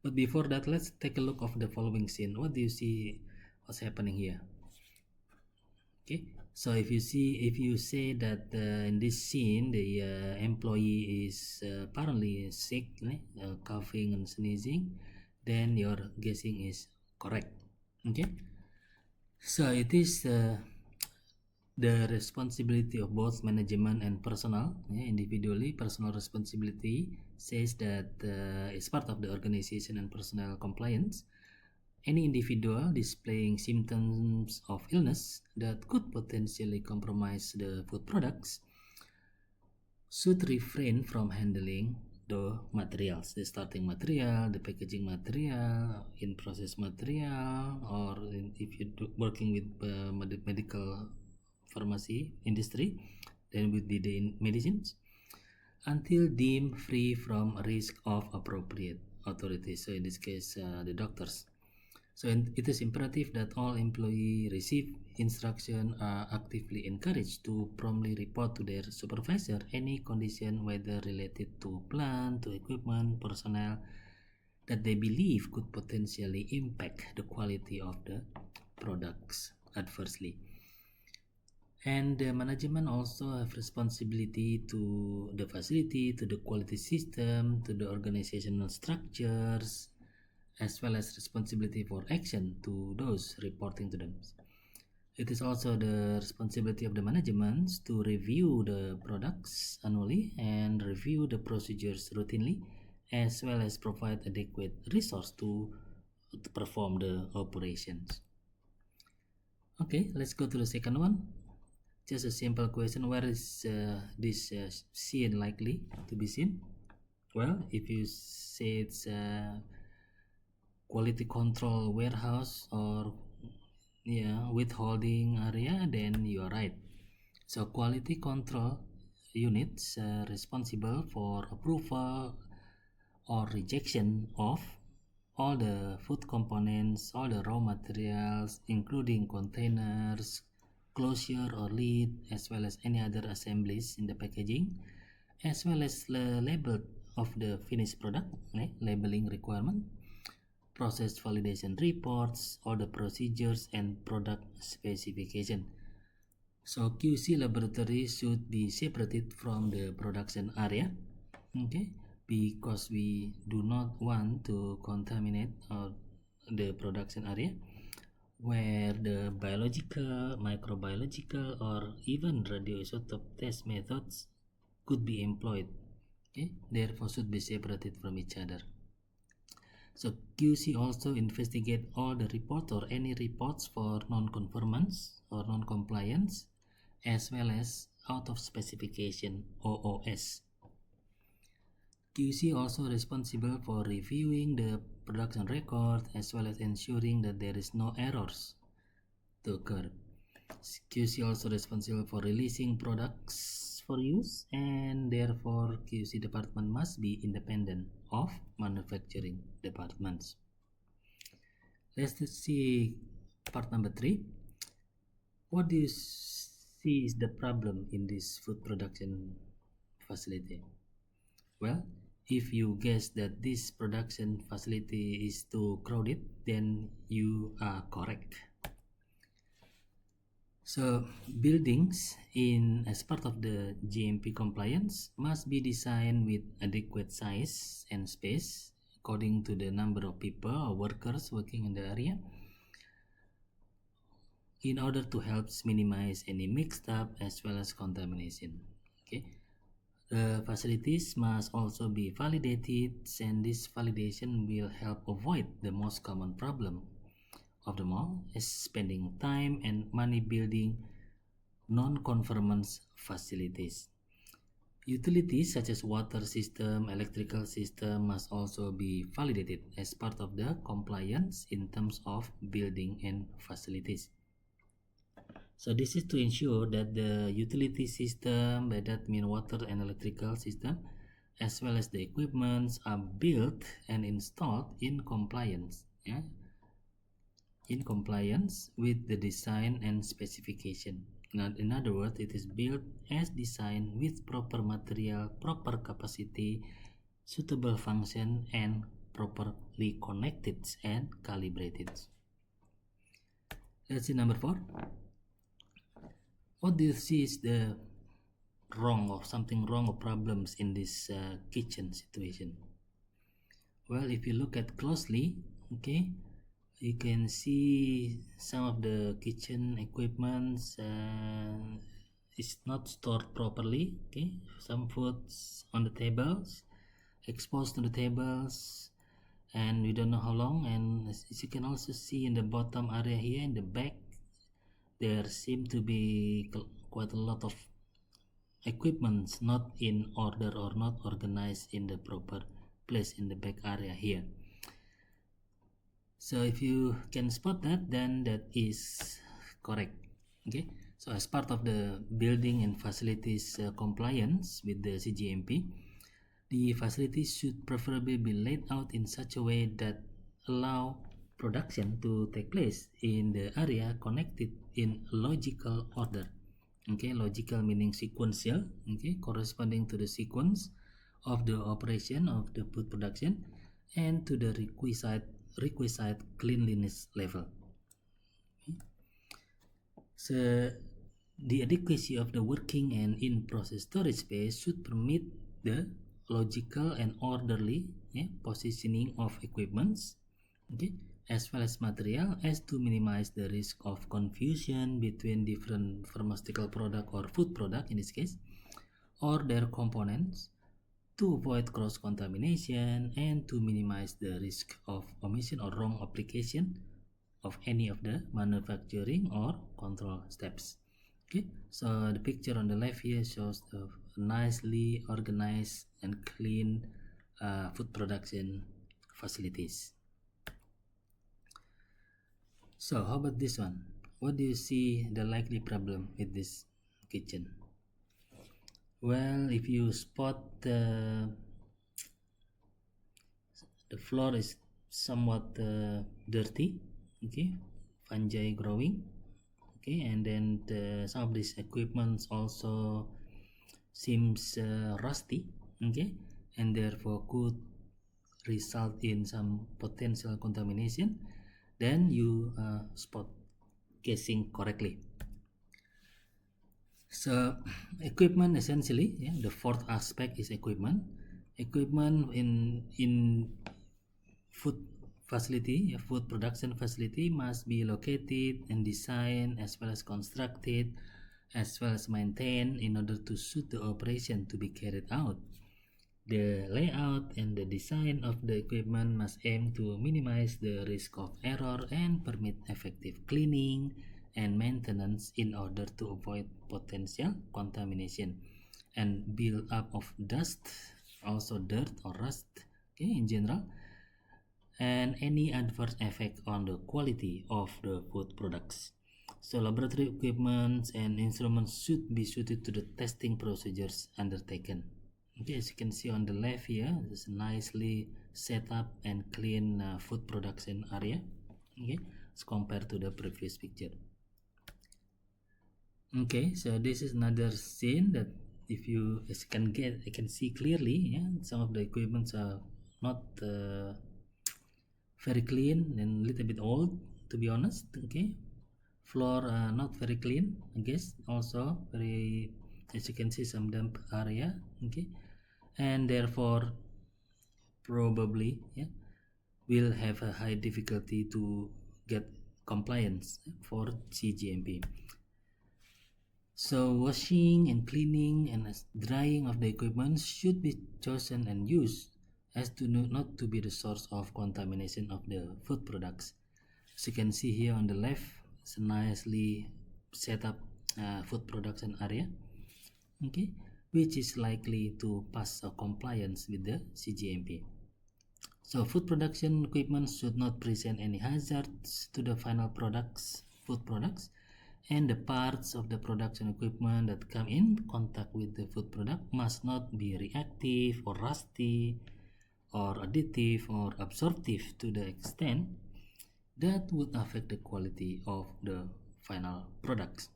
But before that, let's take a look of the following scene. What do you see? What's happening here? Okay, so if you say that in this scene the employee is apparently sick, coughing and sneezing, then your guessing is correct. Okay, so it is the responsibility of both management and personnel. Individually, personal responsibility says that it's part of the organization and personnel compliance. Any individual displaying symptoms of illness that could potentially compromise the food products should refrain from handling the materials, the starting material, the packaging material, in-process material, or if you're working with medical pharmacy industry, then with the medicines, until deemed free from risk of appropriate authorities. So in this case, the doctors. So it is imperative that all employees receive instruction are actively encouraged to promptly report to their supervisor any condition, whether related to plant, to equipment, personnel, that they believe could potentially impact the quality of the products adversely. And the management also have responsibility to the facility, to the quality system, to the organizational structures, as well as responsibility for action to those reporting to them. It is also the responsibility of the management to review the products annually and review the procedures routinely, as well as provide adequate resource to perform the operations. Okay, let's go to the second one. Just a simple question: where is this scene likely to be seen? Well, if you say it's quality control warehouse or withholding area, then you are right. So quality control units responsible for approval or rejection of all the food components, all the raw materials, including containers, closure or lid, as well as any other assemblies in the packaging, as well as the label of the finished product, labeling requirement, process validation reports, all the procedures and product specification. So QC laboratory should be separated from the production area, okay, because we do not want to contaminate the production area where the biological, microbiological, or even radioisotope test methods could be employed. Okay, therefore should be separated from each other. So QC also investigate all the reports or any reports for non-conformance or non-compliance, as well as out of specification OOS. QC also responsible for reviewing the production record as well as ensuring that there is no errors to occur. QC also responsible for releasing products for use, and therefore QC department must be independent of manufacturing departments. Let's see part number 3. What do you see is the problem in this food production facility? Well, if you guess that this production facility is too crowded, then you are correct. So buildings as part of the GMP compliance must be designed with adequate size and space according to the number of people or workers working in the area, in order to help minimize any mixed up as well as contamination. Okay. The facilities must also be validated, and this validation will help avoid the most common problem of them all, is spending time and money building non-conformance facilities. Utilities such as water system, electrical system must also be validated as part of the compliance in terms of building and facilities. So this is to ensure that the utility system, by that mean water and electrical system, as well as the equipments are built and installed in compliance, in compliance with the design and specification. Now, in other words, it is built as designed with proper material, proper capacity, suitable function, and properly connected and calibrated. Let's see number 4. What do you see is the wrong or something wrong or problems in this kitchen situation? Well, if you look at closely, okay, you can see some of the kitchen equipments is not stored properly. Okay, some foods on the tables, exposed to the tables, and we don't know how long. And as you can also see in the bottom area here in the back, there seem to be quite a lot of equipments not in order or not organized in the proper place in the back area here. So if you can spot that, then that is correct. Okay, so as part of the building and facilities compliance with the CGMP, the facilities should preferably be laid out in such a way that allow production to take place in the area connected in logical order. Okay, logical meaning sequential, okay, corresponding to the sequence of the operation of the food production and to the requisite cleanliness level. Okay. So the adequacy of the working and in-process storage space should permit the logical and orderly positioning of equipments, okay, as well as material, as to minimize the risk of confusion between different pharmaceutical product or food product in this case, or their components, to avoid cross-contamination and to minimize the risk of omission or wrong application of any of the manufacturing or control steps. Okay, so the picture on the left here shows the nicely organized and clean food production facilities. So how about this one? What do you see the likely problem with this kitchen? Well, if you spot the floor is somewhat dirty, okay, fungi growing, okay, and then some of these equipments also seems rusty, okay, and therefore could result in some potential contamination, then you spot casing correctly. So equipment essentially, the fourth aspect is equipment. Equipment in food facility, food production facility must be located and designed as well as constructed as well as maintained in order to suit the operation to be carried out. The layout and the design of the equipment must aim to minimize the risk of error and permit effective cleaning and maintenance in order to avoid potential contamination and build up of dust, also dirt or rust, okay, in general, and any adverse effect on the quality of the food products. So laboratory equipment and instruments should be suited to the testing procedures undertaken. Okay, as you can see on the left here, this nicely set up and clean food production area, okay, as compared to the previous picture. Okay, so this is another scene that if you can see clearly, some of the equipments are not very clean and a little bit old, to be honest. Okay, floor not very clean, I guess, also very, as you can see, some damp area, okay, and therefore probably will have a high difficulty to get compliance for CGMP. So washing and cleaning and drying of the equipment should be chosen and used as to not to be the source of contamination of the food products. As you can see here on the left, it's a nicely set up food production area, okay, which is likely to pass a compliance with the CGMP. So food production equipment should not present any hazards to the final food products, and the parts of the production equipment that come in contact with the food product must not be reactive or rusty or additive or absorptive to the extent that would affect the quality of the final products.